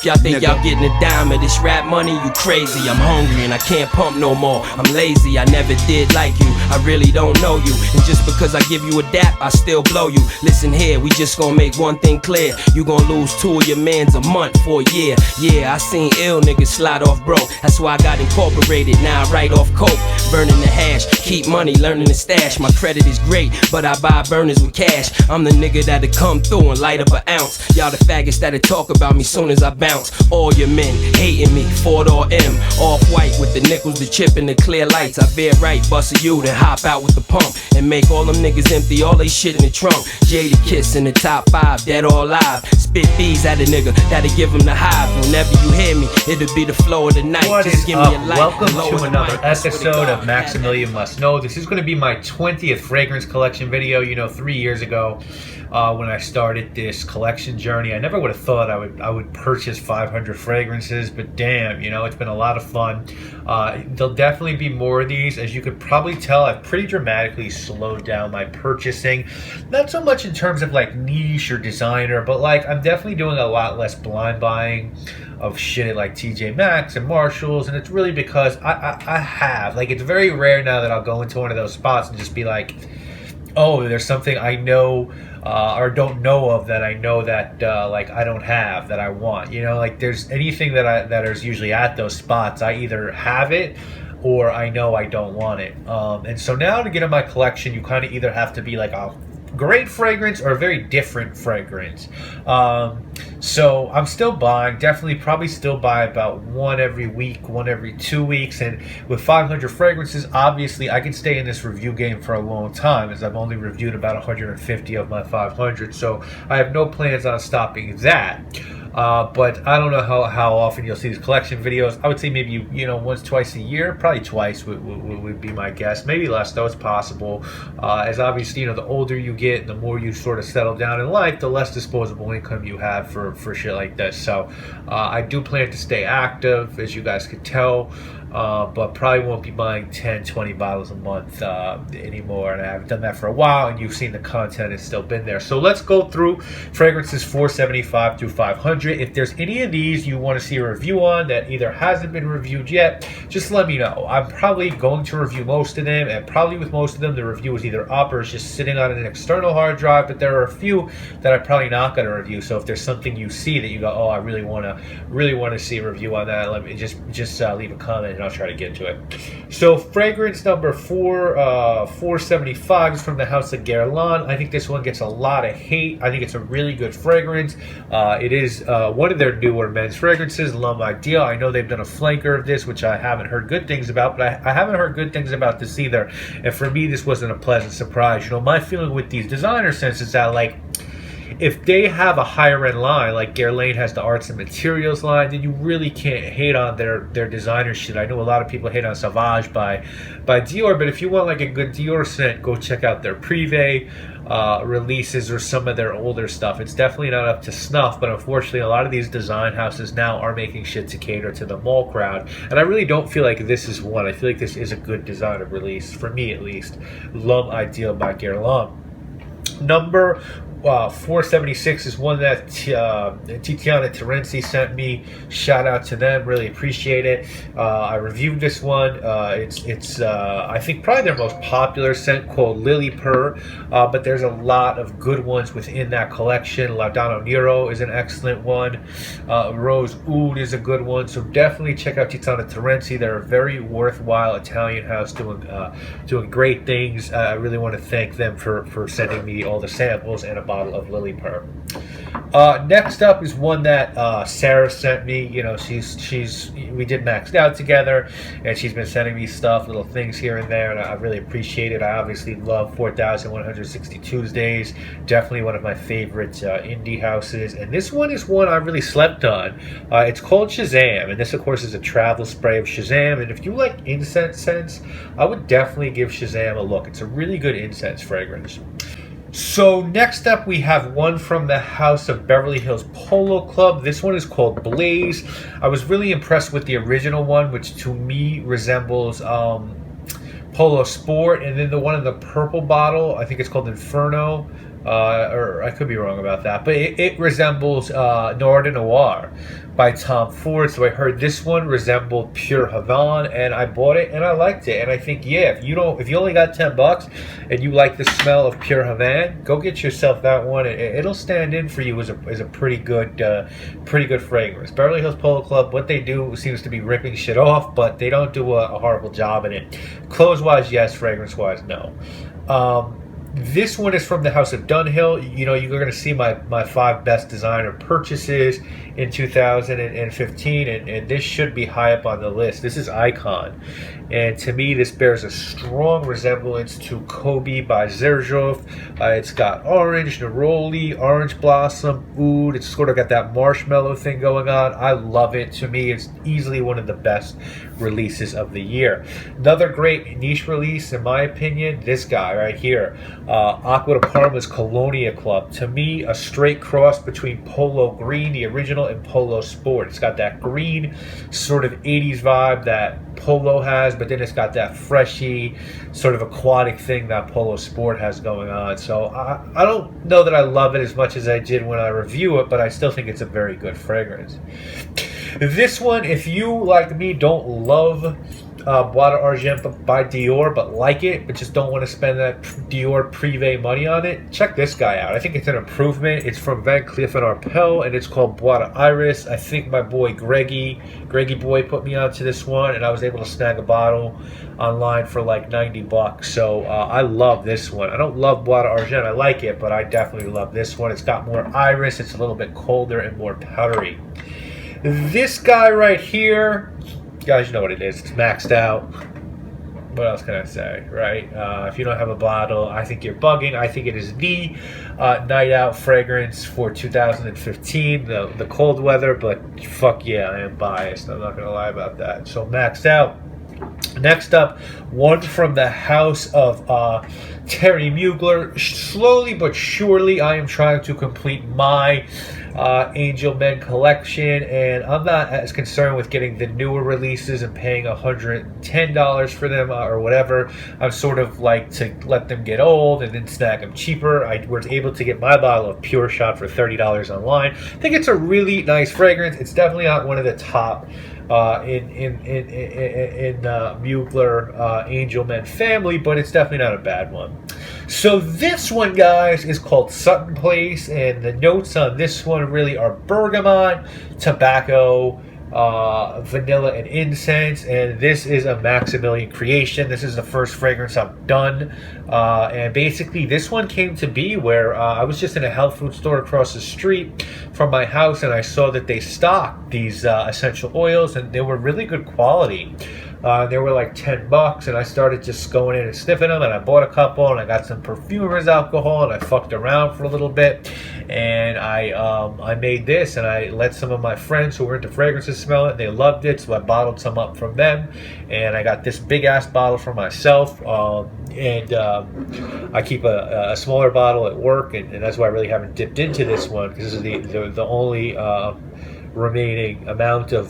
If y'all think y'all getting a dime of this rap money, you crazy. I'm hungry and I can't pump no more. I'm lazy, I never did like you. I really don't know you. And just because I give you a dap, I still blow you. Listen here, we just gonna make one thing clear. You gonna lose 2 of your mans a month for a year. Yeah, I seen ill niggas slide off broke. That's why I got incorporated, now I write off coke. Burning the hash, keep money, learning to stash. My credit is great, but I buy burners with cash. I'm the nigga that'll come through and light up an ounce. Y'all the faggots that'll talk about me soon as I bounce. All your men hating me, Ford or M. Off-white with the nickels, the chip, and the clear lights. I veer right, bust a U, then hop out with the pump and make all them niggas empty all they shit in the trunk. Jada Kiss in the top 5, dead or alive. Spit these at a nigga that'll give him the hive. Whenever you hear me, it'll be the flow of the night. What Just is give up? me a light. Welcome to another episode of Maximilian Must Know. This is going to be my 20th fragrance collection video. You know, 3 years ago when I started this collection journey, I never would have thought I would purchase 500 fragrances, but damn, you know, it's been a lot of fun. There'll definitely be more of these. As you could probably tell, I've pretty dramatically slowed down my purchasing. Not so much in terms of like niche or designer, but like I'm definitely doing a lot less blind buying of shit at like TJ Maxx and Marshalls, and it's really because I have, like, it's very rare now that I'll go into one of those spots and just be like, oh, there's something I know or don't know of that I know that like I don't have that I want. You know, like there's anything that is usually at those spots, I either have it or I know I don't want it. And so now to get in my collection, you kind of either have to be like a great fragrance or a very different fragrance. So I'm still buying, probably still buy about one every week, one every 2 weeks. And with 500 fragrances, obviously I can stay in this review game for a long time, as I've only reviewed about 150 of my 500. So I have no plans on stopping that. But I don't know how often you'll see these collection videos. I would say maybe, you know, once, twice a year. Probably twice would be my guess. Maybe less, though, it's possible. As obviously, you know, the older you get and the more you sort of settle down in life, the less disposable income you have for shit like this. So I do plan to stay active, as you guys could tell. But probably won't be buying 10, 20 bottles a month anymore. And I haven't done that for a while, and you've seen the content has still been there. So let's go through fragrances 475 through 500. If there's any of these you want to see a review on that either hasn't been reviewed yet, just let me know. I'm probably going to review most of them, and probably with most of them, the review is either up or it's just sitting on an external hard drive, but there are a few that I'm probably not going to review. So if there's something you see that you go, oh, I really want to see a review on that, let me just leave a comment. I'll try to get to it. So fragrance number 475 is from the House of Guerlain. I think this one gets a lot of hate. I think it's a really good fragrance. It is one of their newer men's fragrances, L'Homme Ideal. I know they've done a flanker of this, which I haven't heard good things about, but I haven't heard good things about this either. And for me, this wasn't a pleasant surprise. You know, my feeling with these designer scents is that, like, if they have a higher end line, like Guerlain has the Arts and Materials line, then you really can't hate on their designer shit. I know a lot of people hate on Sauvage by Dior, but if you want like a good Dior scent, go check out their Privé releases or some of their older stuff. It's definitely not up to snuff, but unfortunately a lot of these design houses now are making shit to cater to the mall crowd, and I really don't feel like this is one. I feel like this is a good designer release, for me at least. L'Homme Ideal by Guerlain. Number 476 is one that Tiziana Terenzi sent me. Shout out to them, really appreciate it. I reviewed this one. It's I think probably their most popular scent, called Lily Purr, but there's a lot of good ones within that collection. Laudano Nero is an excellent one. Rose Oud is a good one, so definitely check out Tiziana Terenzi. They're a very worthwhile Italian house doing great things. I really want to thank them for sending me all the samples and a bottle of Lily Purr. Next up is one that Sarah sent me. You know, we did Maxed Out together, and she's been sending me stuff, little things here and there, and I really appreciate it. I obviously love 4160 Tuesdays. Definitely one of my favorite indie houses, and this one is one I really slept on. It's called Shazam, and this of course is a travel spray of Shazam, and if you like incense scents, I would definitely give Shazam a look. It's a really good incense fragrance. So next up we have one from the House of Beverly Hills Polo Club. This one is called Blaze. I was really impressed with the original one, which to me resembles Polo Sport, and then the one in the purple bottle, I think it's called Inferno. Or I could be wrong about that, but it resembles Noir de Noir, by Tom Ford. So I heard this one resembled Pure Havana, and I bought it and I liked it. And I think, yeah, if you only got $10 and you like the smell of Pure Havana, go get yourself that one. It'll stand in for you as a pretty good fragrance. Beverly Hills Polo Club, what they do seems to be ripping shit off, but they don't do a horrible job in it. Clothes wise, yes. Fragrance wise, no. This one is from the House of Dunhill. You know, you're going to see my 5 best designer purchases in 2015, and this should be high up on the list. This is Icon, and to me, this bears a strong resemblance to Kobe by Xerjoff. It's got orange, neroli, orange blossom, oud. It's sort of got that marshmallow thing going on. I love it. To me, it's easily one of the best releases of the year. Another great niche release, in my opinion, this guy right here. Aqua de Parma's Colonia Club. To me, a straight cross between Polo Green, the original, and Polo Sport. It's got that green sort of 80s vibe that Polo has, but then it's got that freshy sort of aquatic thing that Polo Sport has going on. So I don't know that I love it as much as I did when I review it, but I still think it's a very good fragrance. This one, if you, like me, don't love Bois d'Argent by Dior, but like it, but just don't want to spend that Dior Privé money on it, check this guy out. I think it's an improvement. It's from Van Cleef & Arpels, and it's called Bois d'Iris. I think my boy Greggy Boy put me onto this one, and I was able to snag a bottle online for like $90. So I love this one. I don't love Bois d'Argent. I like it, but I definitely love this one. It's got more iris. It's a little bit colder and more powdery. This guy right here, you guys know what it is. It's maxed out. What else can I say, right? If you don't have a bottle, I think you're bugging. I think it is the night out fragrance for 2015, the cold weather, but fuck yeah, I am biased. I'm not going to lie about that. So maxed out. Next up, one from the house of Terry Mugler. Slowly but surely, I am trying to complete my Angel Men collection, and I'm not as concerned with getting the newer releases and paying $110 for them or whatever. I'm sort of like to let them get old and then snag them cheaper. I was able to get my bottle of Pure Shot for $30 online. I think it's a really nice fragrance. It's definitely not one of the top in Mugler Angel Men family, but it's definitely not a bad one. So this one, guys, is called Sutton Place, and the notes on this one really are bergamot, tobacco, vanilla, and incense. And this is a Maximilian creation. This is the first fragrance I've done, and basically this one came to be where I was just in a health food store across the street from my house, and I saw that they stocked these essential oils, and they were really good quality. They were like $10, and I started just going in and sniffing them, and I bought a couple, and I got some perfumer's alcohol, and I fucked around for a little bit, and I made this, and I let some of my friends who were into fragrances smell it. They loved it, so I bottled some up from them, and I got this big ass bottle for myself, and I keep a smaller bottle at work, and that's why I really haven't dipped into this one, because this is the only remaining amount of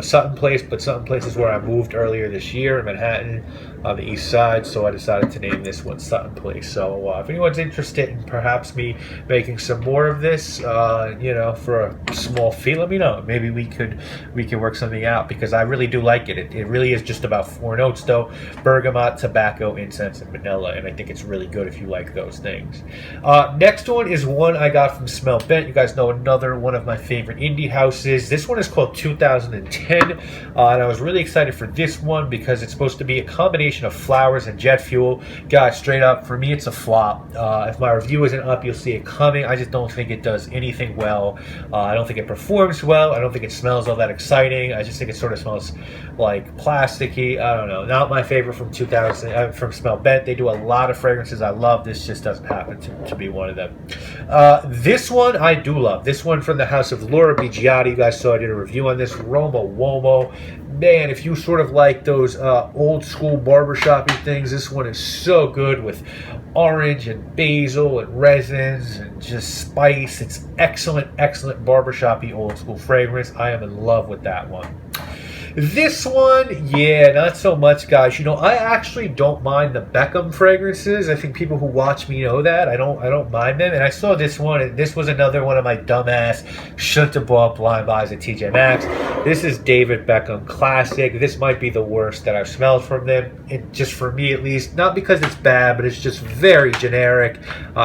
Sutton Place, but Sutton Place is where I moved earlier this year in Manhattan on the east side, so I decided to name this one Sutton Place. So if anyone's interested in perhaps me making some more of this, for a small fee, let me know. Maybe we can work something out, because I really do like it. It really is just about 4 notes though: bergamot, tobacco, incense, and vanilla, and I think it's really good if you like those things. Next one is one I got from Smell Bent. You guys know another one of my favorite indie houses. This one is called 2010, and I was really excited for this one because it's supposed to be a combination of flowers and jet fuel. Guys, straight up, for me it's a flop. If my review isn't up, you'll see it coming. I just don't think it does anything well. I don't think it performs well. I don't think it smells all that exciting. I just think it sort of smells like plasticky. I don't know. Not my favorite from 2000 from Smell Bent. They do a lot of fragrances I love. This just doesn't happen to be one of them. This one I do love. This one from the house of Laura Biggiotti. You guys saw I did a review on this. Roma Uomo. Man, if you sort of like those old school barbershop-y things, this one is so good with orange and basil and resins and just spice. It's excellent barbershop-y old school fragrance. I am in love with that one. This one, yeah, not so much, guys. You know, I actually don't mind the Beckham fragrances. I think people who watch me know that. I don't mind them. And I saw this one, and this was another one of my dumbass shouldn't have bought blind buys at TJ Maxx. This is David Beckham Classic. This might be the worst that I've smelled from them. It just for me at least, not because it's bad, but it's just very generic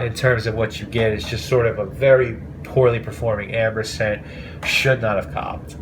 in terms of what you get. It's just sort of a very poorly performing amber scent. Should not have copped.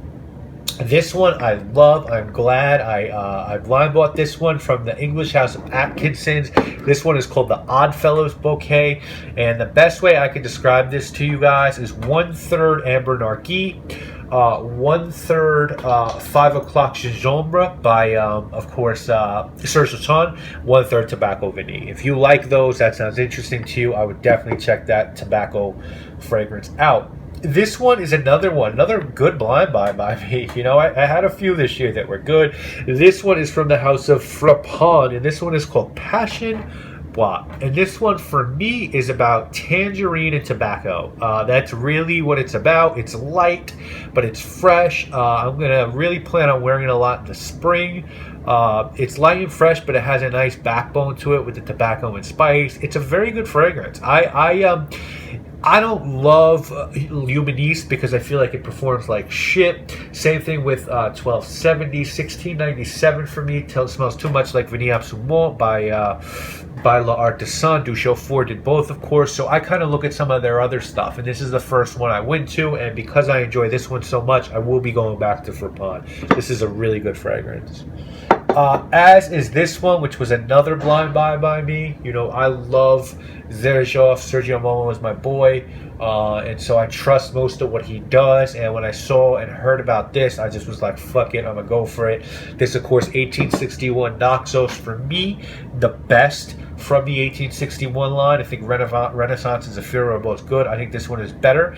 This one I love. I'm glad I blind bought this one from the English House of Atkinson's. This one is called the Oddfellows Bouquet, and the best way I can describe this to you guys is 1/3 Amber Narguilé, 1/3 5 O'Clock Gingembre by, of course, Serge Lutton, 1/3 Tobacco Vanille. If you like those, that sounds interesting to you, I would definitely check that tobacco fragrance out. This one is another good blind buy by me. You know, I had a few this year that were good. This one is from the House of Frappon, and this one is called Passion Bois. And this one, for me, is about tangerine and tobacco. That's really what it's about. It's light, but it's fresh. I'm going to really plan on wearing it a lot in the spring. It's light and fresh, but it has a nice backbone to it with the tobacco and spice. It's a very good fragrance. I don't love Luministe because I feel like it performs like shit. Same thing with 1270, 1697 for me. It smells too much like Vanille Absolument by L'Artisan. Du Chauffeur did both, of course. So I kind of look at some of their other stuff, and this is the first one I went to. And because I enjoy this one so much, I will be going back to Frappon. This is a really good fragrance. As is this one, which was another blind buy by me. You know, I love Xerjoff. Sergio Momo is my boy, and so I trust most of what he does. And when I saw and heard about this, I just was like, fuck it, I'm gonna go for it. This, of course, 1861 Naxos, for me, the best from the 1861 line. I think Renaissance and Zafiro are both good. I think this one is better.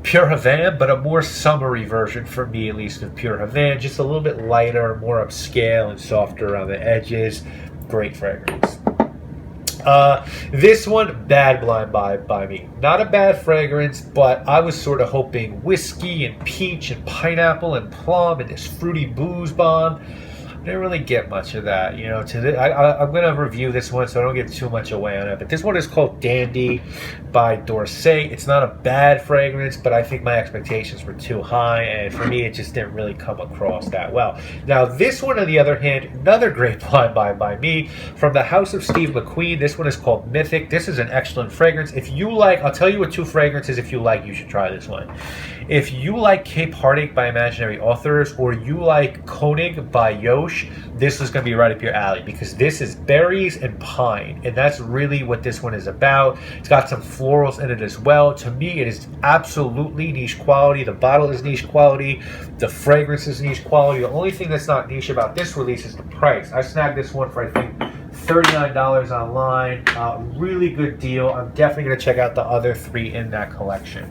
Pure Havane, but a more summery version for me, at least, of Pure Havane. Just a little bit lighter, more upscale and softer around the edges. Great fragrance. This one, bad blind buy by me. Not a bad fragrance, but I was sort of hoping whiskey and peach and pineapple and plum and this fruity booze bomb. Didn't really get much of that, you know. I'm going to review this one, so I don't get too much away on it. But this one is called Dandy by D'Orsay. It's not a bad fragrance, but I think my expectations were too high, and for me, it just didn't really come across that well. Now, this one, on the other hand, another great blind buy by me from the House of Steve McQueen. This one is called Mythic. This is an excellent fragrance. If you like, I'll tell you what two fragrances, if you like, you should try this one. If you like Cape Heartache by Imaginary Authors, or you like Koenig by Yosh, this is going to be right up your alley, because this is berries and pine, and that's really what this one is about. It's got some florals in it as well. To me, it is absolutely niche quality. The bottle is niche quality. The fragrance is niche quality. The only thing that's not niche about this release is the price. I snagged this one for, I think, $39 online. Really good deal. I'm definitely going to check out the other three in that collection.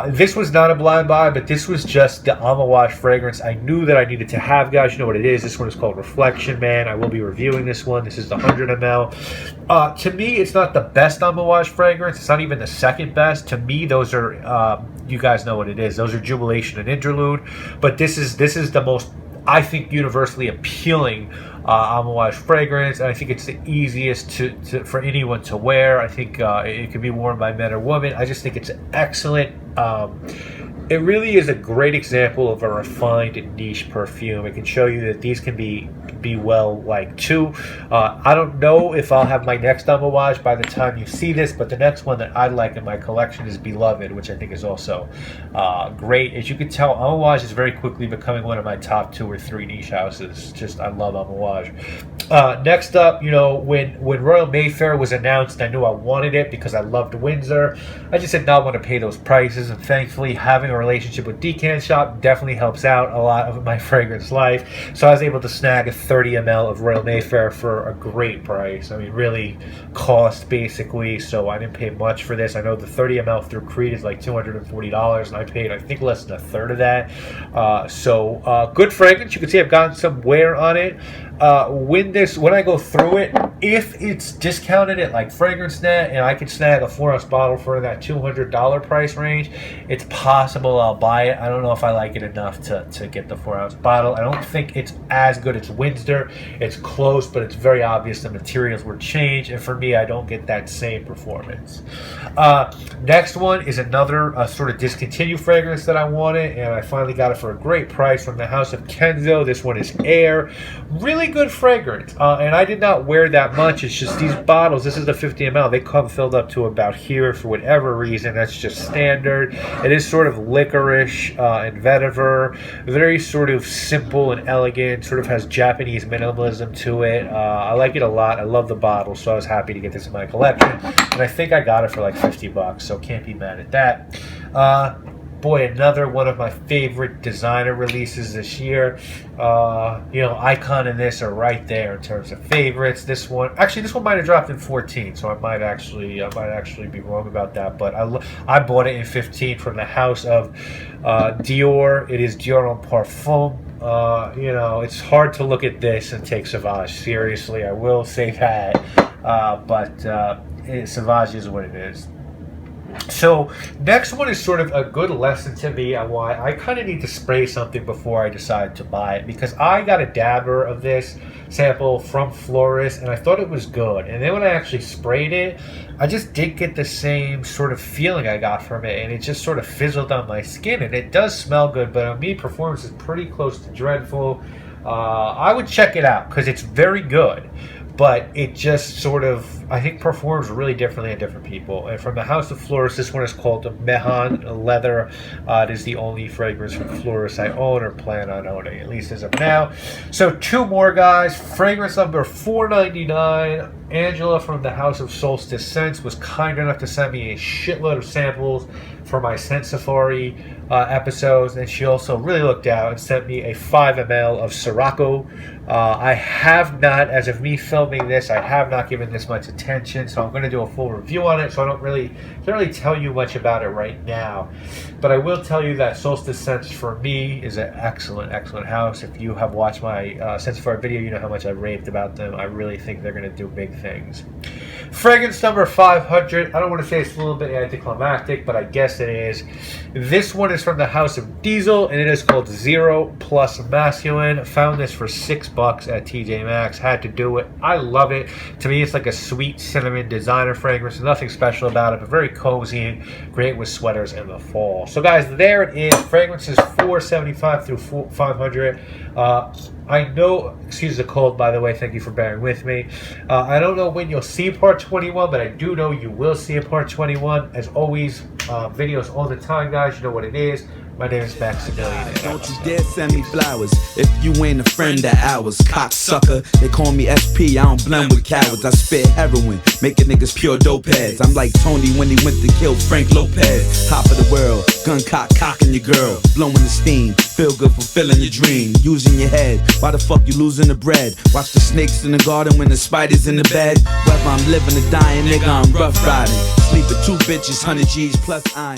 This was not a blind buy, but this was just the Amouage fragrance I knew that I needed to have, guys. You know what it is. This one is called Reflection Man. I will be reviewing this one. This is the 100 ml. To me, it's not the best Amouage fragrance. It's not even the second best. To me, those are, you guys know what it is. Those are Jubilation and Interlude. But this is the most, I think, universally appealing Amouage fragrance, and I think it's the easiest for anyone to wear. I think it can be worn by men or women. I just think it's excellent. It really is a great example of a refined and niche perfume. It can show you that these can be well liked too. I don't know if I'll have my next Amouage by the time you see this, but the next one that I like in my collection is Beloved, which I think is also great. As you can tell, Amouage is very quickly becoming one of my top 2 or 3 niche houses. Just, I love Amouage. Next up, you know, when Royal Mayfair was announced, I knew I wanted it because I loved Windsor. I just did not want to pay those prices, and thankfully having a relationship with Decant Shop definitely helps out a lot of my fragrance life. So I was able to snag a 30 ml of Royal Mayfair for a great price. I mean, really cost basically, so I didn't pay much for this. I know the 30 ml through Creed is like $240, and I paid, I think, less than a third of that. So good fragrance. You can see I've gotten some wear on it. when I go through it, if it's discounted at like FragranceNet and I can snag a 4-ounce bottle for that $200 price range, it's possible I'll buy it. I don't know if I like it enough to get the 4-ounce bottle. I don't think it's as good as Windsor. It's close, but it's very obvious the materials were changed, and for me, I don't get that same performance. Next one is another sort of discontinued fragrance that I wanted, and I finally got it for a great price from the House of Kenzo. This one is Air. Really good fragrance, and I did not wear that much. It's just these bottles, this is the 50 ml, they come filled up to about here for whatever reason. That's just standard. It is sort of licorice and vetiver, very sort of simple and elegant, sort of has Japanese minimalism to it. I like it a lot. I love the bottle, so I was happy to get this in my collection, and I think I got it for like $50, so can't be mad at that. Boy, another one of my favorite designer releases this year. Icon and this are right there in terms of favorites. This one might have dropped in 14, so I might actually be wrong about that. But I bought it in 15 from the House of Dior. It is Dior en Parfum. It's hard to look at this and take Sauvage seriously. I will say that, but Sauvage is what it is. So next one is sort of a good lesson to me on why I kind of need to spray something before I decide to buy it, because I got a dabber of this sample from Florist and I thought it was good, and then when I actually sprayed it, I just didn't get the same sort of feeling I got from it, and it just sort of fizzled on my skin. And it does smell good, but on me, performance is pretty close to dreadful. I would check it out because it's very good, but it just sort of, I think, performs really differently on different people. And from the House of Florist, this one is called the Mehan Leather. It is the only fragrance from Florist I own or plan on owning, at least as of now. So two more, guys. Fragrance number 499. Angela from the House of Solstice Scents was kind enough to send me a shitload of samples for my Scent Safari episodes, and she also really looked out and sent me a 5 ml of Sirocco. I have not, as of me filming this, I have not given this much attention, so I'm going to do a full review on it, so I can't really tell you much about it right now. But I will tell you that Solstice Scents, for me, is an excellent, excellent house. If you have watched my Scent Safari video, you know how much I raved about them. I really think they're going to do big things. Fragrance number 500. I don't want to say it's a little bit anticlimactic, but I guess it is. This one is from the House of Diesel, and it is called 0 Plus Masculine. Found this for $6 at TJ Maxx. Had to do it. I love it. To me, it's like a sweet cinnamon designer fragrance. Nothing special about it, but very cozy and great with sweaters in the fall. So, guys, there it is. Fragrances 475 through 500. I know, excuse the cold, by the way, thank you for bearing with me. I don't know when you'll see part 21, but I do know you will see a part 21. As always, videos all the time, guys. You know what it is. My name is Maximilian. Don't you dare send me flowers if you ain't a friend of ours. Cocksucker, they call me SP, I don't blend with cowards. I spit heroin, making niggas pure dope heads. I'm like Tony when he went to kill Frank Lopez. Top of the world, gun cock, cocking your girl. Blowing the steam, feel good, fulfilling your dream. Using your head, why the fuck you losing the bread? Watch the snakes in the garden when the spiders in the bed. Whether I'm living or dying, nigga, I'm rough riding. Sleep with 2 bitches, 100 G's plus iron.